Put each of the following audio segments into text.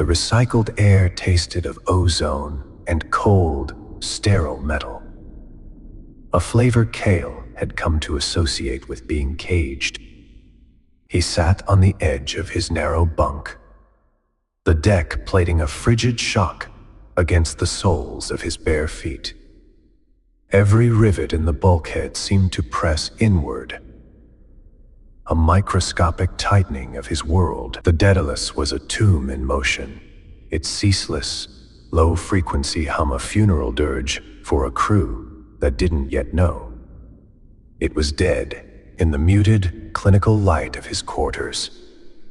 The recycled air tasted of ozone and cold, sterile metal. A flavor Kael had come to associate with being caged. He sat on the edge of his narrow bunk, the deck plating a frigid shock against the soles of his bare feet. Every rivet in the bulkhead seemed to press inward, a microscopic tightening of his world. The Daedalus was a tomb in motion, its ceaseless, low-frequency hum a funeral dirge for a crew that didn't yet know. It was dead in the muted, clinical light of his quarters.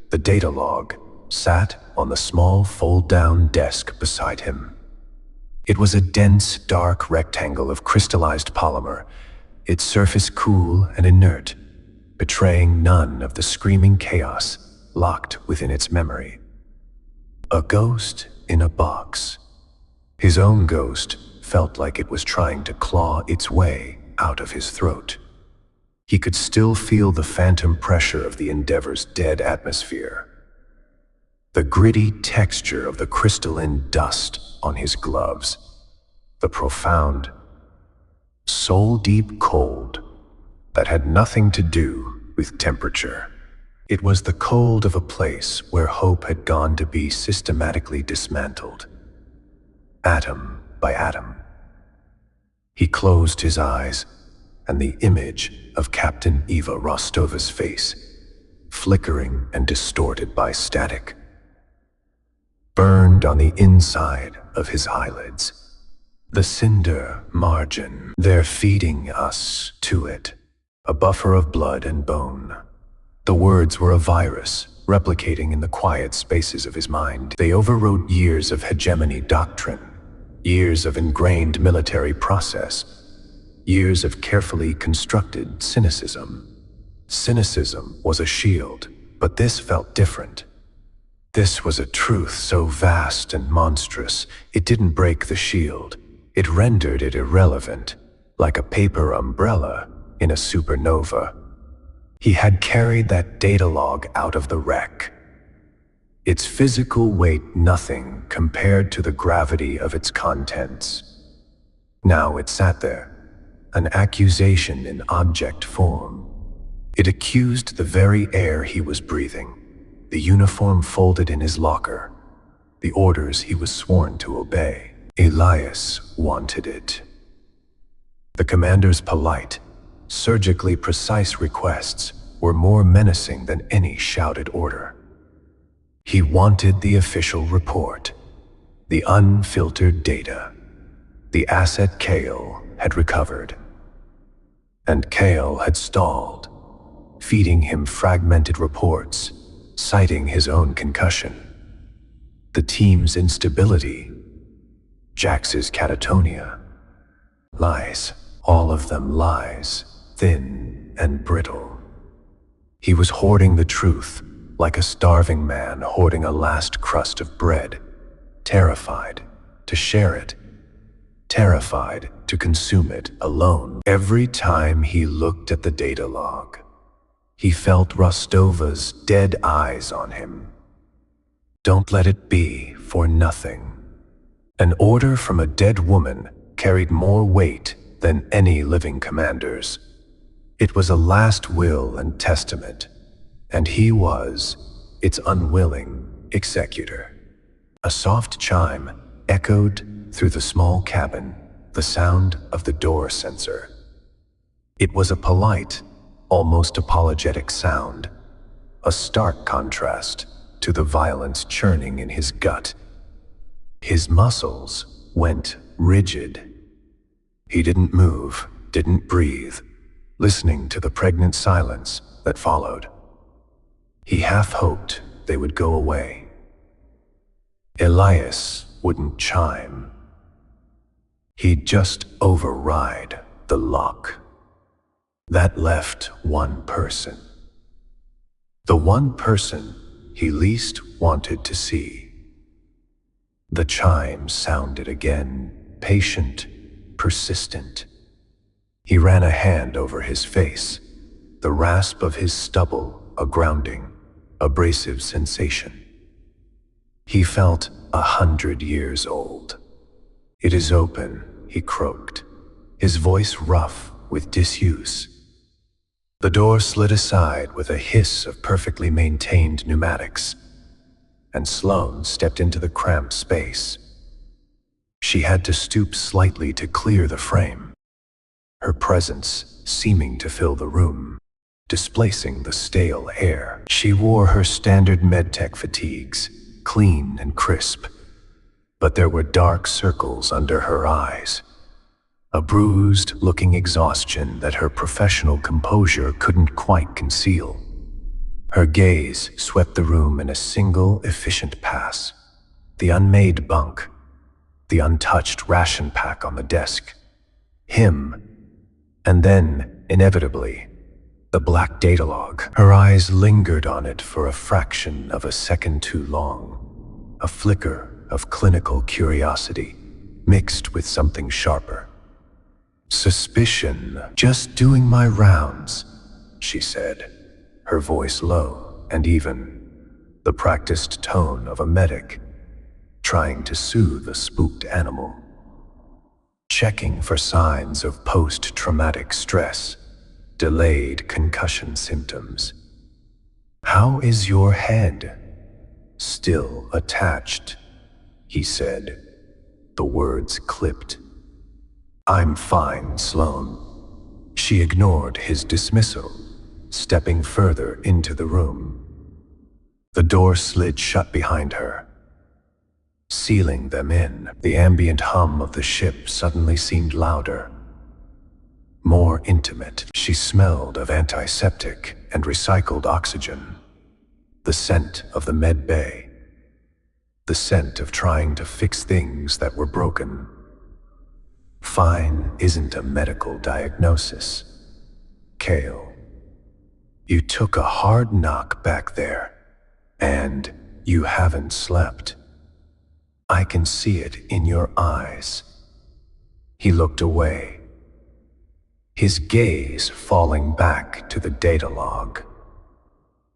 The datalog sat on the small fold-down desk beside him. It was a dense, dark rectangle of crystallized polymer, its surface cool and inert, betraying none of the screaming chaos locked within its memory. A ghost in a box. His own ghost felt like it was trying to claw its way out of his throat. He could still feel the phantom pressure of the Endeavor's dead atmosphere, the gritty texture of the crystalline dust on his gloves, the profound, soul-deep cold that had nothing to do with temperature. It was the cold of a place where hope had gone to be systematically dismantled, atom by atom. He closed his eyes, and the image of Captain Rostova's face, flickering and distorted by static, burned on the inside of his eyelids. The cinder margin, they're feeding us to it, a buffer of blood and bone. The words were a virus, replicating in the quiet spaces of his mind. They overrode years of hegemony doctrine, years of ingrained military process, years of carefully constructed cynicism. Cynicism was a shield, but this felt different. This was a truth so vast and monstrous, it didn't break the shield. It rendered it irrelevant, like a paper umbrella in a supernova. He had carried that datalog out of the wreck. Its physical weight nothing compared to the gravity of its contents. Now it sat there, an accusation in object form. It accused the very air he was breathing, the uniform folded in his locker, the orders he was sworn to obey. Elias wanted it. The commander's polite, surgically precise requests were more menacing than any shouted order. He wanted the official report, the unfiltered data, the asset Kael had recovered. And Kael had stalled, feeding him fragmented reports, citing his own concussion, the team's instability, Jax's catatonia. Lies, all of them lies, thin and brittle. He was hoarding the truth, like a starving man hoarding a last crust of bread, terrified to share it, terrified to consume it alone. Every time he looked at the datalog, he felt Rostova's dead eyes on him. Don't let it be for nothing. An order from a dead woman carried more weight than any living commander's. It was a last will and testament, and he was its unwilling executor. A soft chime echoed through the small cabin, the sound of the door sensor. It was a polite, almost apologetic sound, a stark contrast to the violence churning in his gut. His muscles went rigid. He didn't move, didn't breathe, listening to the pregnant silence that followed. He half hoped they would go away. Elias wouldn't chime. He'd just override the lock. That left one person. The one person he least wanted to see. The chime sounded again, patient, persistent. He ran a hand over his face, the rasp of his stubble a grounding, abrasive sensation. He felt 100 years old. "It is open," he croaked, his voice rough with disuse. The door slid aside with a hiss of perfectly maintained pneumatics, and Sloane stepped into the cramped space. She had to stoop slightly to clear the frame, her presence seeming to fill the room, displacing the stale air. She wore her standard medtech fatigues, clean and crisp, but there were dark circles under her eyes, a bruised-looking exhaustion that her professional composure couldn't quite conceal. Her gaze swept the room in a single, efficient pass. The unmade bunk, the untouched ration pack on the desk, him, and then, inevitably, the black datalog. Her eyes lingered on it for a fraction of a second too long, a flicker of clinical curiosity mixed with something sharper. "Suspicion. Just doing my rounds," she said, her voice low and even, the practiced tone of a medic trying to soothe a spooked animal. "Checking for signs of post-traumatic stress, delayed concussion symptoms. How is your head?" "Still attached," he said, the words clipped. "I'm fine, Sloane." She ignored his dismissal, stepping further into the room. The door slid shut behind her, sealing them in. The ambient hum of the ship suddenly seemed louder, more intimate. She smelled of antiseptic and recycled oxygen, the scent of the med bay, the scent of trying to fix things that were broken. "Fine isn't a medical diagnosis, Kael. You took a hard knock back there, and you haven't slept. I can see it in your eyes." He looked away, his gaze falling back to the datalog.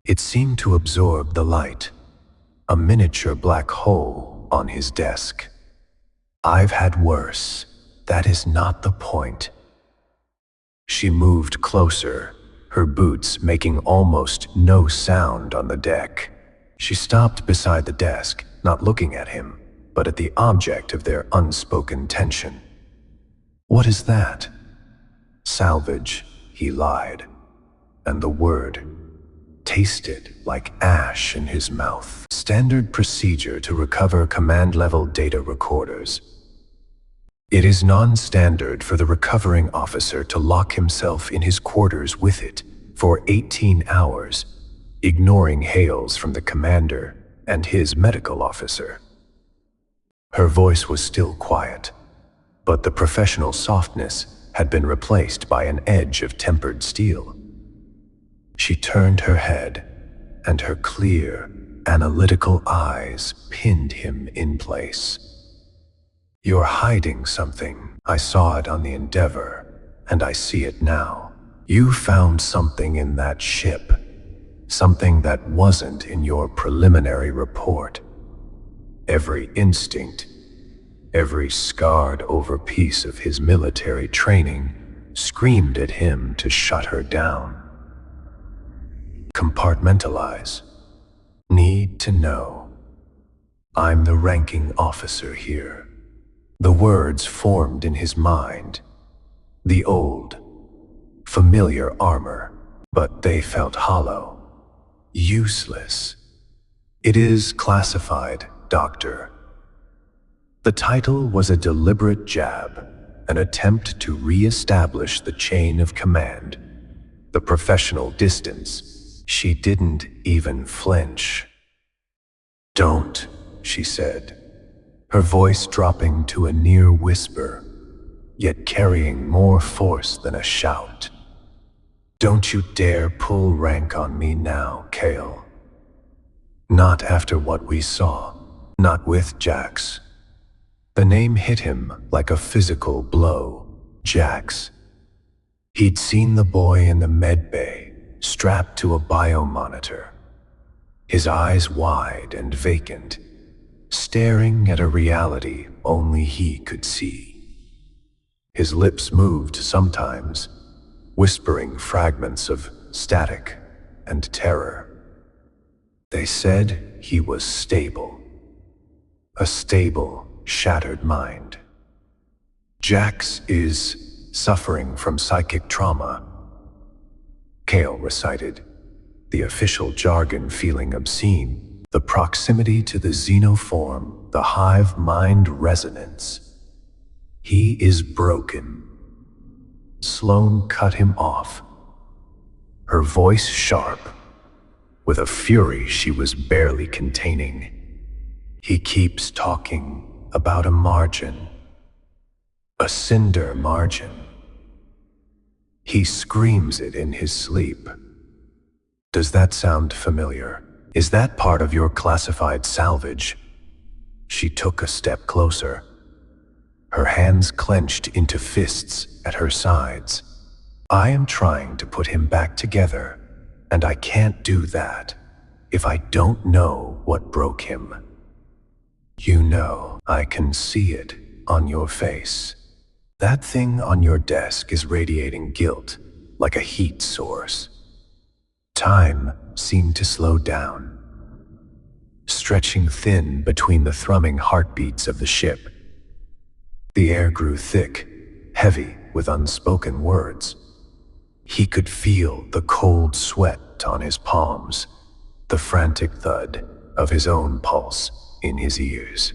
It seemed to absorb the light, a miniature black hole on his desk. "I've had worse. That is not the point." She moved closer, her boots making almost no sound on the deck. She stopped beside the desk, not looking at him, but at the object of their unspoken tension. "What is that?" "Salvage," he lied, and the word tasted like ash in his mouth. "Standard procedure to recover command-level data recorders. It is non-standard for the recovering officer to lock himself in his quarters with it for 18 hours, ignoring hails from the commander and his medical officer." Her voice was still quiet, but the professional softness had been replaced by an edge of tempered steel. She turned her head, and her clear, analytical eyes pinned him in place. "You're hiding something. I saw it on the Endeavor, and I see it now. You found something in that ship, something that wasn't in your preliminary report. Every instinct, every scarred-over piece of his military training screamed at him to shut her down. Compartmentalize. Need to know. I'm the ranking officer here." The words formed in his mind. The old, familiar armor, but they felt hollow, useless. "It is classified, Doctor." The title was a deliberate jab, an attempt to re-establish the chain of command, the professional distance. She didn't even flinch. "Don't," she said, her voice dropping to a near whisper, yet carrying more force than a shout. "Don't you dare pull rank on me now, Kael. Not after what we saw, not with Jax." The name hit him like a physical blow. Jax. He'd seen the boy in the med bay, strapped to a biomonitor, his eyes wide and vacant, staring at a reality only he could see. His lips moved sometimes, whispering fragments of static and terror. They said he was stable. A stable, shattered mind. Jax is suffering from psychic trauma, Kael recited, the official jargon feeling obscene, the proximity to the xenoform, the hive mind resonance. He is broken. Sloane cut him off, her voice sharp, with a fury she was barely containing. He keeps talking about a margin, a cinder margin. He screams it in his sleep. Does that sound familiar? Is that part of your classified salvage? She took a step closer, her hands clenched into fists at her sides. I am trying to put him back together, and I can't do that if I don't know what broke him. You know, I can see it on your face. That thing on your desk is radiating guilt, like a heat source. Time seemed to slow down, stretching thin between the thrumming heartbeats of the ship. The air grew thick, heavy with unspoken words. He could feel the cold sweat on his palms, the frantic thud of his own pulse in his ears.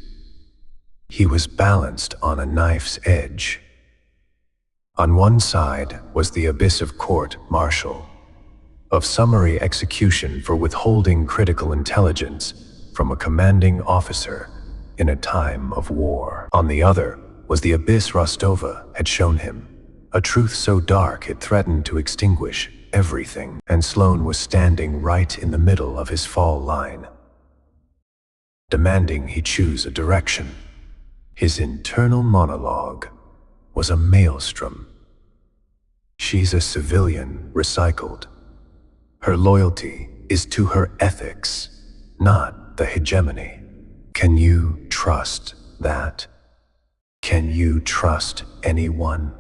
He was balanced on a knife's edge. On one side was the abyss of court-martial, of summary execution for withholding critical intelligence from a commanding officer in a time of war. On the other was the abyss Rostova had shown him, a truth so dark it threatened to extinguish everything, and Sloane was standing right in the middle of his fall line, demanding he choose a direction. His internal monologue was a maelstrom. She's a civilian recycled. Her loyalty is to her ethics, not the hegemony. Can you trust that? Can you trust anyone?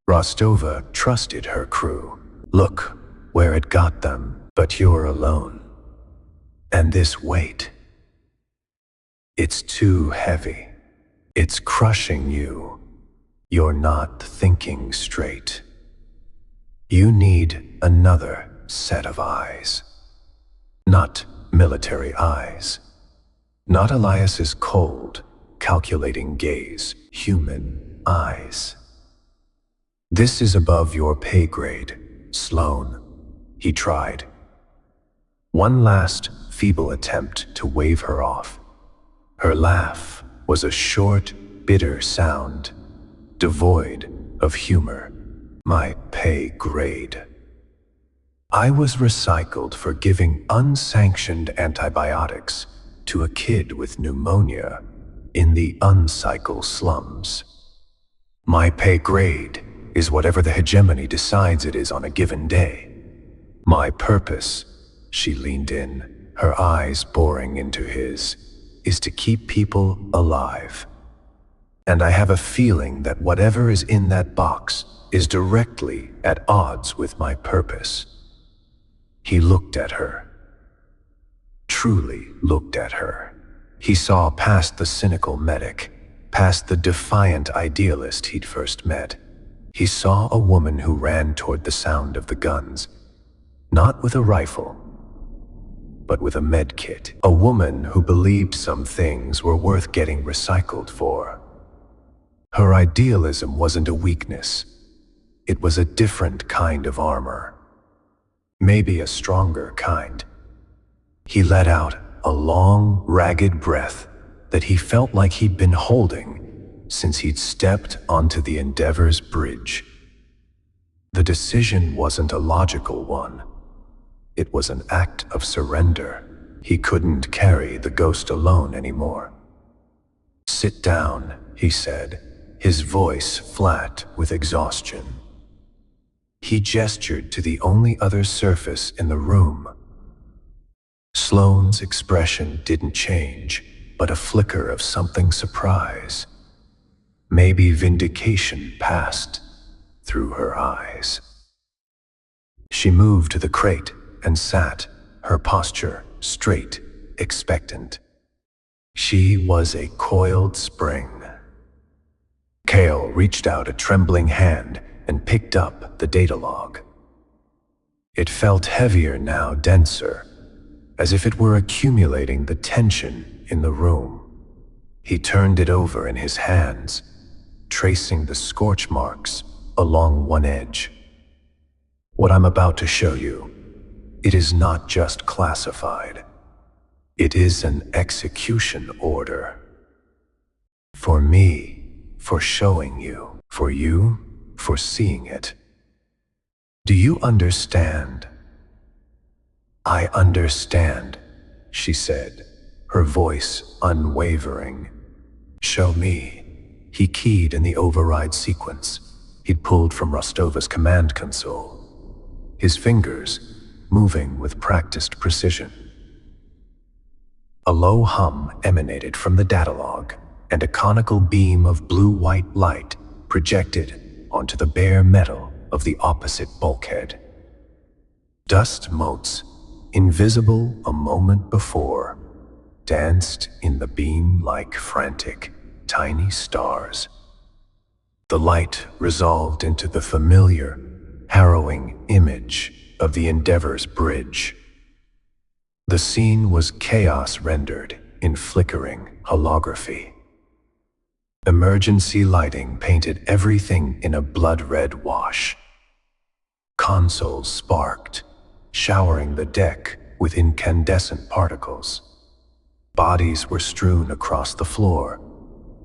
Rostova trusted her crew. Look where it got them, but you're alone. And this weight, it's too heavy. It's crushing you. You're not thinking straight. You need another set of eyes. Not military eyes. Not Elias's cold, calculating gaze. Human eyes. This is above your pay grade, Sloane. He tried. One last feeble attempt to wave her off. Her laugh was a short, bitter sound, devoid of humor. My pay grade. I was recycled for giving unsanctioned antibiotics to a kid with pneumonia in the uncycle slums. My pay grade is whatever the hegemony decides it is on a given day. My purpose, she leaned in, her eyes boring into his, is to keep people alive. And I have a feeling that whatever is in that box is directly at odds with my purpose. He looked at her. Truly looked at her. He saw past the cynical medic, past the defiant idealist he'd first met. He saw a woman who ran toward the sound of the guns, not with a rifle, but with a med kit. A woman who believed some things were worth getting recycled for. Her idealism wasn't a weakness. It was a different kind of armor. Maybe a stronger kind. He let out a long, ragged breath that he felt like he'd been holding since he'd stepped onto the Endeavor's bridge. The decision wasn't a logical one. It was an act of surrender. He couldn't carry the ghost alone anymore. Sit down, he said, his voice flat with exhaustion. He gestured to the only other surface in the room. Sloane's expression didn't change, but a flicker of something surprise. Maybe vindication passed through her eyes. She moved to the crate and sat, her posture straight, expectant. She was a coiled spring. Kael reached out a trembling hand and picked up the datalog. It felt heavier now, denser, as if it were accumulating the tension in the room. He turned it over in his hands, tracing the scorch marks along one edge. What I'm about to show you, it is not just classified. It is an execution order. For me, for showing you. For you, for seeing it. Do you understand? I understand, she said, her voice unwavering. Show me. He keyed in the override sequence he'd pulled from Rostova's command console, his fingers moving with practiced precision. A low hum emanated from the datalog, and a conical beam of blue-white light projected onto the bare metal of the opposite bulkhead. Dust motes, invisible a moment before, danced in the beam like frantic, tiny stars. The light resolved into the familiar, harrowing image of the Endeavor's bridge. The scene was chaos rendered in flickering holography. Emergency lighting painted everything in a blood-red wash. Consoles sparked, showering the deck with incandescent particles. Bodies were strewn across the floor,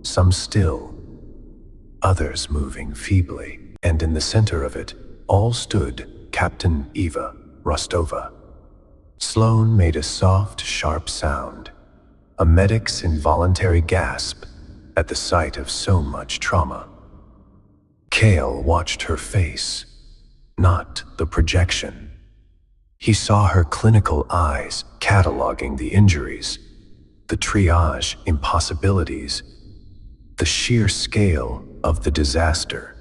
some still, others moving feebly, and in the center of it all stood Captain Rostova. Sloane made a soft, sharp sound, a medic's involuntary gasp at the sight of so much trauma. Kael watched her face, not the projection. He saw her clinical eyes cataloging the injuries, the triage impossibilities, the sheer scale of the disaster.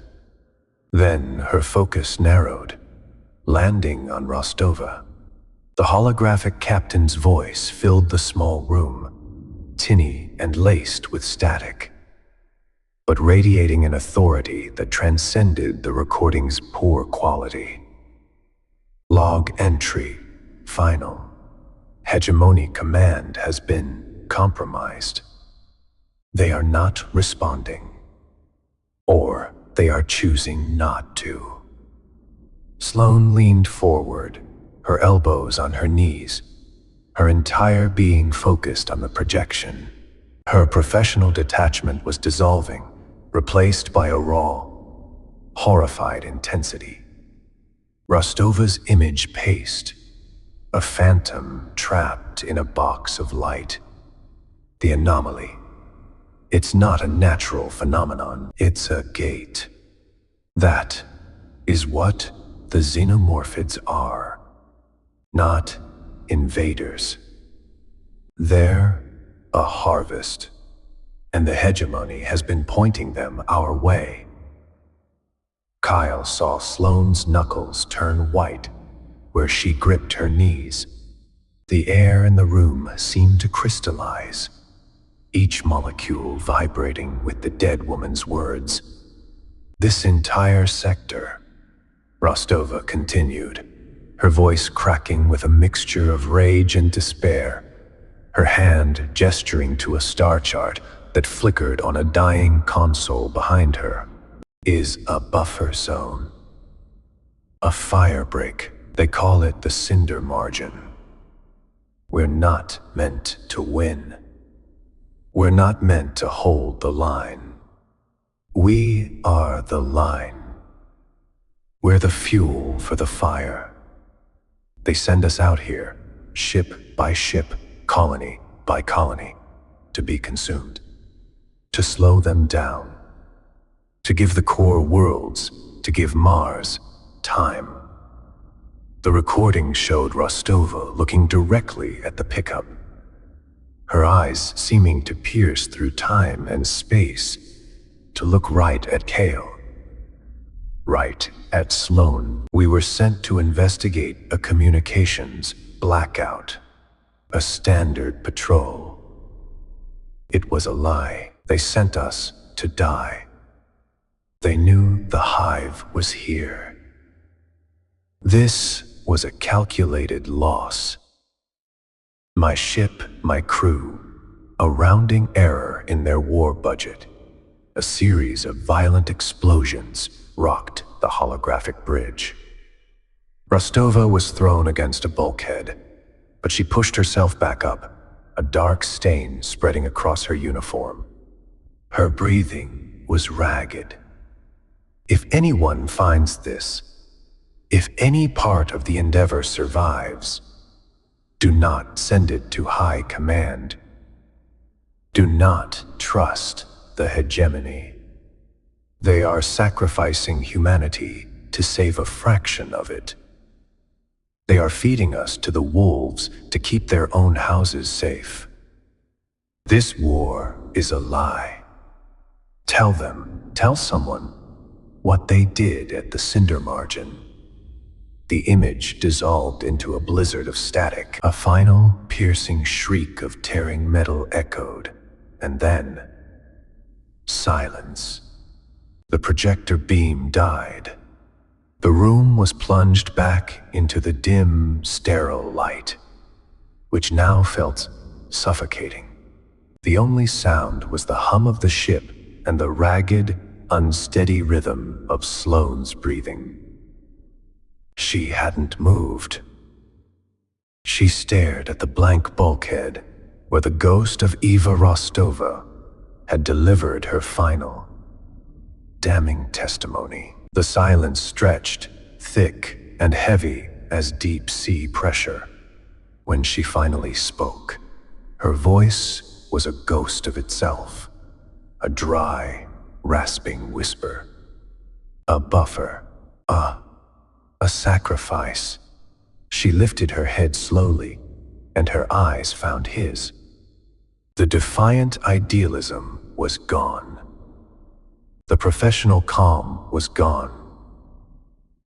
Then her focus narrowed, landing on Rostova. The holographic captain's voice filled the small room, tinny and laced with static, but radiating an authority that transcended the recording's poor quality. Log entry, final. Hegemony command has been compromised. They are not responding, or they are choosing not to. Sloane leaned forward, her elbows on her knees, her entire being focused on the projection. Her professional detachment was dissolving, replaced by a raw, horrified intensity. Rostova's image paced, a phantom trapped in a box of light. The anomaly. It's not a natural phenomenon, it's a gate. That is what the xenomorphids are. Not invaders. They're a harvest, and the hegemony has been pointing them our way. Kael saw Sloane's knuckles turn white where she gripped her knees. The air in the room seemed to crystallize, each molecule vibrating with the dead woman's words. This entire sector, Rostova continued, her voice cracking with a mixture of rage and despair, her hand gesturing to a star chart that flickered on a dying console behind her, is a buffer zone. A fire break. They call it the Cinder margin. We're not meant to win. We're not meant to hold the line. We are the line. We're the fuel for the fire. They send us out here, ship by ship, colony by colony, to be consumed, to slow them down, to give the core worlds, to give Mars time. The recording showed Rostova looking directly at the pickup. her eyes seeming to pierce through time and space to look right at Kael, right at Sloane. We were sent to investigate a communications blackout, a standard patrol. It was a lie. They sent us to die. They knew the hive was here. This was a calculated loss. My ship, my crew, a rounding error in their war budget. A series of violent explosions rocked the holographic bridge. Rostova was thrown against a bulkhead, but she pushed herself back up, a dark stain spreading across her uniform. Her breathing was ragged. If anyone finds this, if any part of the Endeavor survives, do not send it to High Command. Do not trust the Hegemony. They are sacrificing humanity to save a fraction of it. They are feeding us to the wolves to keep their own houses safe. This war is a lie. Tell them, tell someone, what they did at the Cinder margin. The image dissolved into a blizzard of static. A final, piercing shriek of tearing metal echoed, and then silence. The projector beam died. The room was plunged back into the dim, sterile light, which now felt suffocating. The only sound was the hum of the ship and the ragged, unsteady rhythm of Sloane's breathing. She hadn't moved. She stared at the blank bulkhead where the ghost of Eva Rostova had delivered her final, damning testimony. The silence stretched, thick and heavy as deep sea pressure. When she finally spoke, her voice was a ghost of itself, a dry, rasping whisper. A buffer, a sacrifice. She lifted her head slowly, and her eyes found his. The defiant idealism was gone. The professional calm was gone.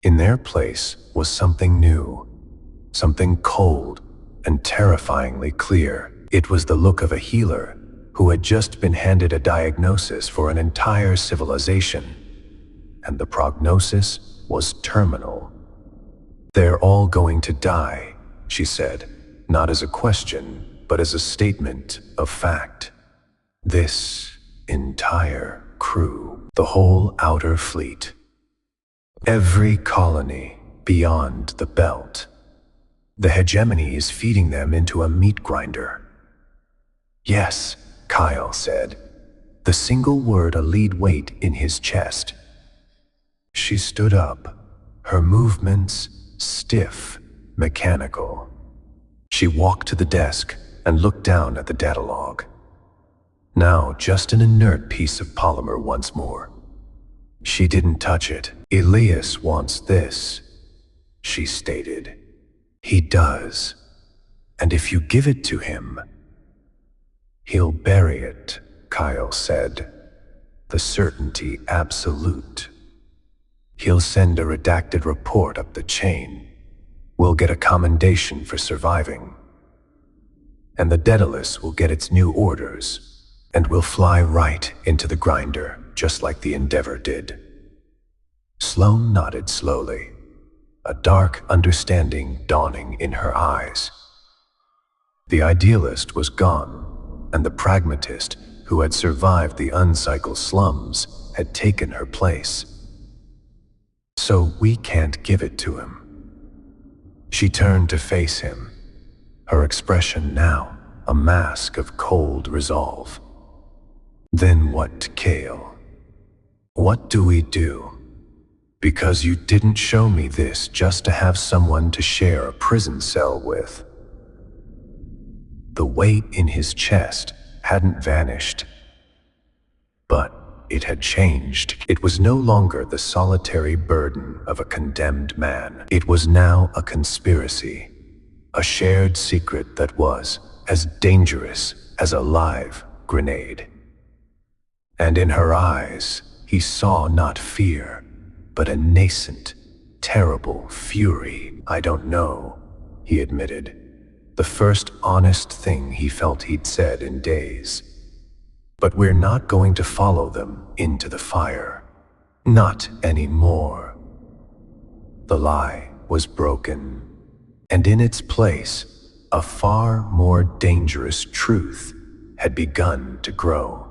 In their place was something new, something cold and terrifyingly clear. It was the look of a healer who had just been handed a diagnosis for an entire civilization, and the prognosis was terminal. They're all going to die, she said, not as a question, but as a statement of fact. This entire crew, the whole outer fleet, every colony beyond the belt. The Hegemony is feeding them into a meat grinder. Yes, Kael said, the single word a lead weight in his chest. She stood up, her movements stiff, mechanical. She walked to the desk and looked down at the datalog. Now just an inert piece of polymer once more. She didn't touch it. Elias wants this, she stated. He does. And if you give it to him, he'll bury it, Kael said. The certainty absolute. He'll send a redacted report up the chain. We'll get a commendation for surviving. And the Daedalus will get its new orders, and we'll fly right into the grinder, just like the Endeavor did. Sloane nodded slowly, a dark understanding dawning in her eyes. The idealist was gone, and the pragmatist who had survived the uncycled slums had taken her place. So we can't give it to him. She turned to face him, her expression now a mask of cold resolve. Then what, Kael? What do we do? Because you didn't show me this just to have someone to share a prison cell with. The weight in his chest hadn't vanished, but it had changed. It was no longer the solitary burden of a condemned man. It was now a conspiracy, a shared secret that was as dangerous as a live grenade. And in her eyes, he saw not fear, but a nascent, terrible fury. "I don't know," he admitted, the first honest thing he felt he'd said in days. "But we're not going to follow them into the fire. Not anymore." The lie was broken, and in its place, a far more dangerous truth had begun to grow.